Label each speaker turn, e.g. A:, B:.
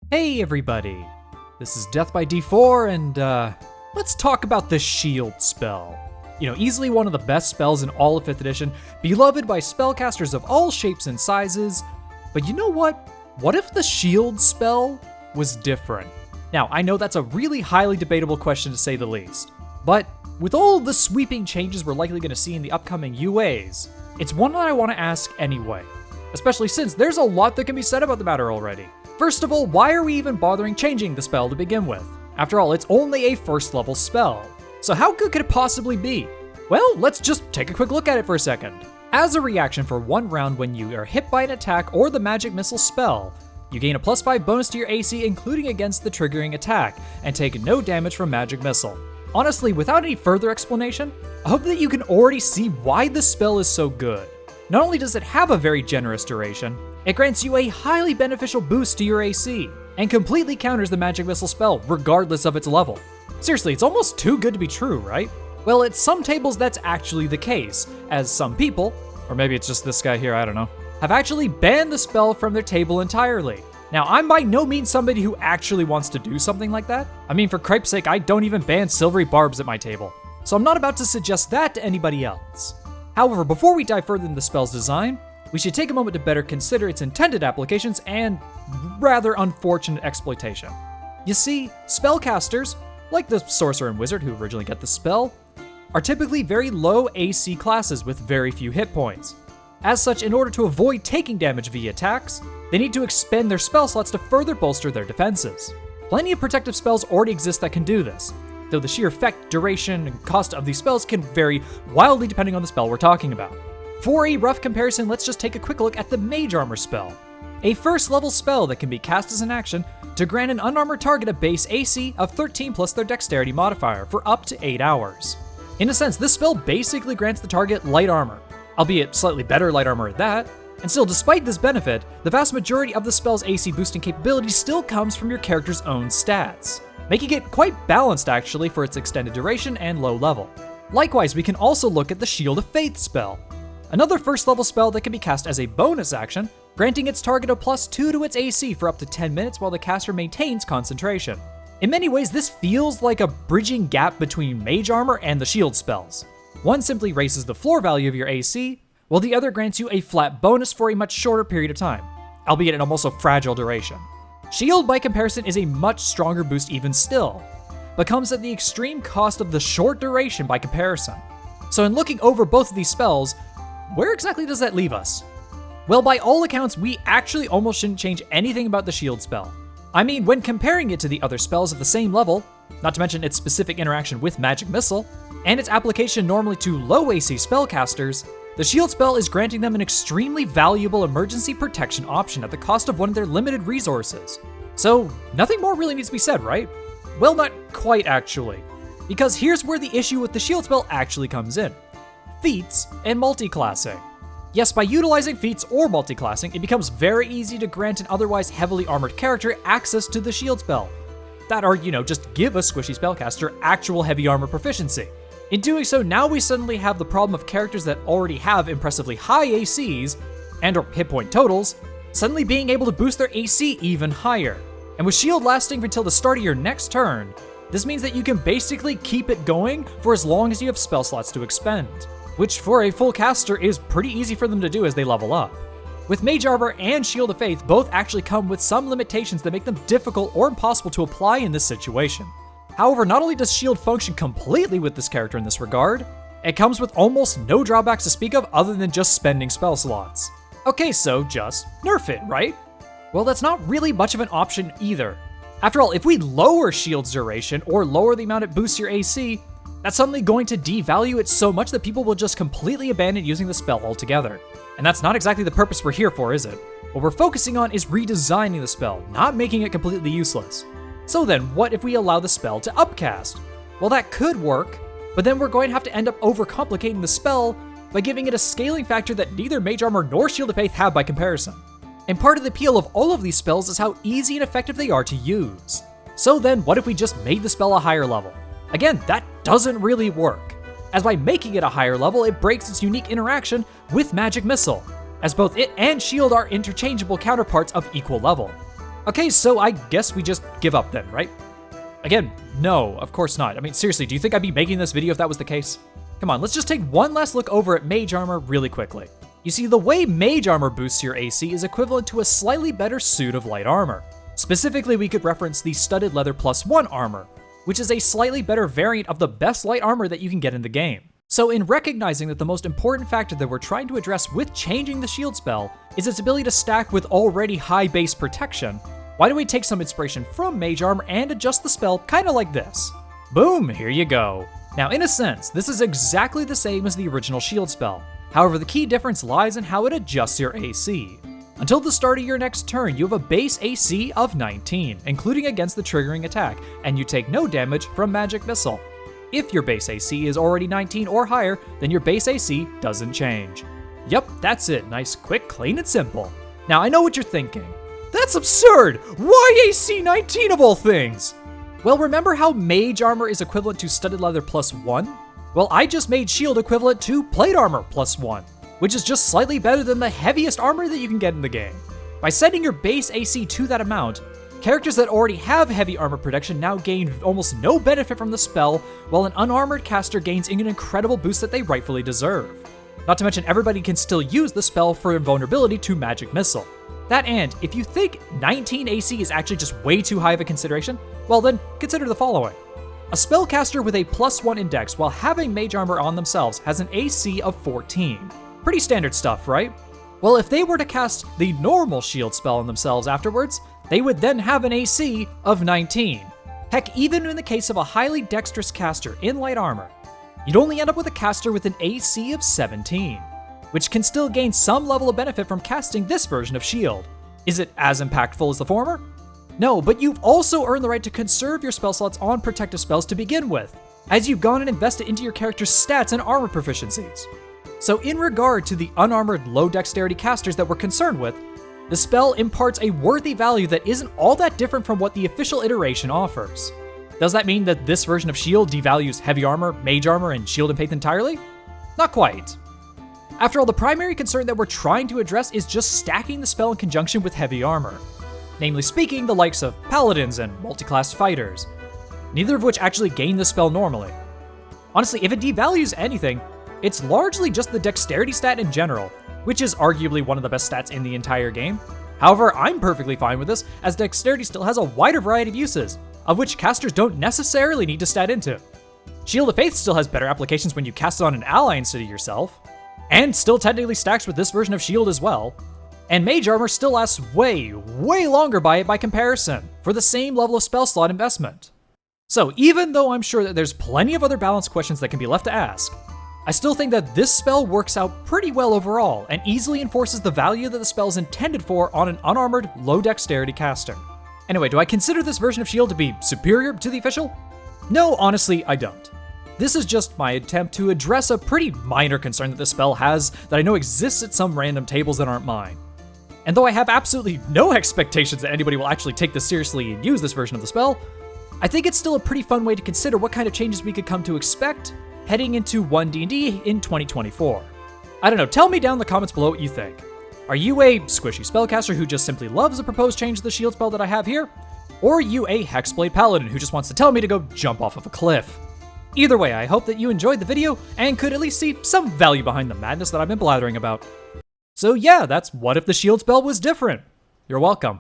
A: Hey everybody, this is Death by D4 and let's talk about the Shield spell. Easily one of the best spells in all of 5th edition, beloved by spellcasters of all shapes and sizes. But you know what? What if the Shield spell was different? Now, I know that's a really highly debatable question to say the least, but with all the sweeping changes we're likely going to see in the upcoming UAs, it's one that I want to ask anyway, especially since there's a lot that can be said about the matter already. First of all, why are we even bothering changing the spell to begin with? After all, it's only a 1st level spell. So how good could it possibly be? Well, let's just take a quick look at it for a second. As a reaction for 1 round when you are hit by an attack or the magic missile spell, you gain a +5 bonus to your AC including against the triggering attack, and take no damage from magic missile. Honestly, without any further explanation, I hope that you can already see why this spell is so good. Not only does it have a very generous duration, it grants you a highly beneficial boost to your AC, and completely counters the magic missile spell regardless of its level. Seriously, it's almost too good to be true, right? Well, at some tables that's actually the case, as some people, or maybe it's just this guy here, I don't know, have actually banned the spell from their table entirely. Now, I'm by no means somebody who actually wants to do something like that. I mean, for cripe's sake, I don't even ban silvery barbs at my table, so I'm not about to suggest that to anybody else. However, before we dive further into the spell's design, we should take a moment to better consider its intended applications and rather unfortunate exploitation. You see, spellcasters, like the sorcerer and wizard who originally get the spell, are typically very low AC classes with very few hit points. As such, in order to avoid taking damage via attacks, they need to expend their spell slots to further bolster their defenses. Plenty of protective spells already exist that can do this, though the sheer effect, duration, and cost of these spells can vary wildly depending on the spell we're talking about. For a rough comparison, let's just take a quick look at the Mage Armor spell, a 1st level spell that can be cast as an action to grant an unarmored target a base AC of 13 plus their dexterity modifier for up to 8 hours. In a sense, this spell basically grants the target light armor, albeit slightly better light armor at that, and still, despite this benefit, the vast majority of the spell's AC boosting capability still comes from your character's own stats, making it quite balanced actually for its extended duration and low level. Likewise, we can also look at the Shield of Faith spell, another 1st level spell that can be cast as a bonus action, granting its target a +2 to its AC for up to 10 minutes while the caster maintains concentration. In many ways, this feels like a bridging gap between Mage Armor and the Shield spells. One simply raises the floor value of your AC, while the other grants you a flat bonus for a much shorter period of time, albeit in almost a fragile duration. Shield, by comparison, is a much stronger boost even still, but comes at the extreme cost of the short duration by comparison. So in looking over both of these spells, where exactly does that leave us? Well, by all accounts, we actually almost shouldn't change anything about the Shield spell. I mean, when comparing it to the other spells of the same level, not to mention its specific interaction with Magic Missile, and its application normally to low AC spellcasters, the Shield spell is granting them an extremely valuable emergency protection option at the cost of one of their limited resources. So, nothing more really needs to be said, right? Well, not quite actually, because here's where the issue with the Shield spell actually comes in. Feats and multiclassing. Yes, by utilizing feats or multiclassing, it becomes very easy to grant an otherwise heavily armored character access to the Shield spell. That or, just give a squishy spellcaster actual heavy armor proficiency. In doing so, now we suddenly have the problem of characters that already have impressively high ACs and or hit point totals, suddenly being able to boost their AC even higher. And with Shield lasting until the start of your next turn, this means that you can basically keep it going for as long as you have spell slots to expend, which for a full caster is pretty easy for them to do as they level up. With Mage Armor and Shield of Faith both actually come with some limitations that make them difficult or impossible to apply in this situation. However, not only does Shield function completely with this character in this regard, it comes with almost no drawbacks to speak of other than just spending spell slots. Okay, so just nerf it, right? Well, that's not really much of an option either. After all, if we lower Shield's duration or lower the amount it boosts your AC, that's suddenly going to devalue it so much that people will just completely abandon using the spell altogether. And that's not exactly the purpose we're here for, is it? What we're focusing on is redesigning the spell, not making it completely useless. So then, what if we allow the spell to upcast? Well, that could work, but then we're going to have to end up overcomplicating the spell by giving it a scaling factor that neither Mage Armor nor Shield of Faith have by comparison. And part of the appeal of all of these spells is how easy and effective they are to use. So then, what if we just made the spell a higher level? Again, that doesn't really work, as by making it a higher level, it breaks its unique interaction with Magic Missile, as both it and Shield are interchangeable counterparts of equal level. Okay, so I guess we just give up then, right? Again, no, of course not. I mean, seriously, do you think I'd be making this video if that was the case? Come on, let's just take one last look over at Mage Armor really quickly. You see, the way Mage Armor boosts your AC is equivalent to a slightly better suit of light armor. Specifically, we could reference the Studded Leather +1 armor, which is a slightly better variant of the best light armor that you can get in the game. So in recognizing that the most important factor that we're trying to address with changing the shield spell is its ability to stack with already high base protection, why don't we take some inspiration from Mage Armor and adjust the spell kinda like this. Boom, here you go. Now in a sense, this is exactly the same as the original shield spell. However, the key difference lies in how it adjusts your AC. Until the start of your next turn, you have a base AC of 19, including against the triggering attack, and you take no damage from Magic Missile. If your base AC is already 19 or higher, then your base AC doesn't change. Yep, that's it. Nice, quick, clean, and simple. Now, I know what you're thinking. That's absurd! Why AC 19 of all things? Well, remember how Mage Armor is equivalent to Studded Leather +1? Well, I just made Shield equivalent to Plate Armor +1, which is just slightly better than the heaviest armor that you can get in the game. By setting your base AC to that amount, characters that already have heavy armor protection now gain almost no benefit from the spell, while an unarmored caster gains an incredible boost that they rightfully deserve. Not to mention everybody can still use the spell for invulnerability to Magic Missile. That and, if you think 19 AC is actually just way too high of a consideration, well then, consider the following. A spellcaster with a +1 index while having Mage Armor on themselves has an AC of 14. Pretty standard stuff, right? Well, if they were to cast the normal shield spell on themselves afterwards, they would then have an AC of 19. Heck, even in the case of a highly dexterous caster in light armor, you'd only end up with a caster with an AC of 17, which can still gain some level of benefit from casting this version of shield. Is it as impactful as the former? No, but you've also earned the right to conserve your spell slots on protective spells to begin with, as you've gone and invested into your character's stats and armor proficiencies. So in regard to the unarmored low dexterity casters that we're concerned with, the spell imparts a worthy value that isn't all that different from what the official iteration offers. Does that mean that this version of shield devalues heavy armor, mage armor, and shield and faith entirely? Not quite. After all, the primary concern that we're trying to address is just stacking the spell in conjunction with heavy armor. Namely speaking, the likes of paladins and multi-class fighters, neither of which actually gain the spell normally. Honestly, if it devalues anything, it's largely just the dexterity stat in general, which is arguably one of the best stats in the entire game. However, I'm perfectly fine with this, as dexterity still has a wider variety of uses, of which casters don't necessarily need to stat into. Shield of Faith still has better applications when you cast it on an ally instead of yourself, and still technically stacks with this version of shield as well. And Mage Armor still lasts way longer by it by comparison, for the same level of spell slot investment. So even though I'm sure that there's plenty of other balance questions that can be left to ask, I still think that this spell works out pretty well overall, and easily enforces the value that the spell is intended for on an unarmored, low dexterity caster. Anyway, do I consider this version of shield to be superior to the official? No, honestly, I don't. This is just my attempt to address a pretty minor concern that the spell has that I know exists at some random tables that aren't mine. And though I have absolutely no expectations that anybody will actually take this seriously and use this version of the spell, I think it's still a pretty fun way to consider what kind of changes we could come to expect heading into 1D&D in 2024. I don't know, tell me down in the comments below what you think. Are you a squishy spellcaster who just simply loves the proposed change to the shield spell that I have here? Or are you a Hexblade Paladin who just wants to tell me to go jump off of a cliff? Either way, I hope that you enjoyed the video and could at least see some value behind the madness that I've been blathering about. So yeah, that's what if the shield spell was different. You're welcome.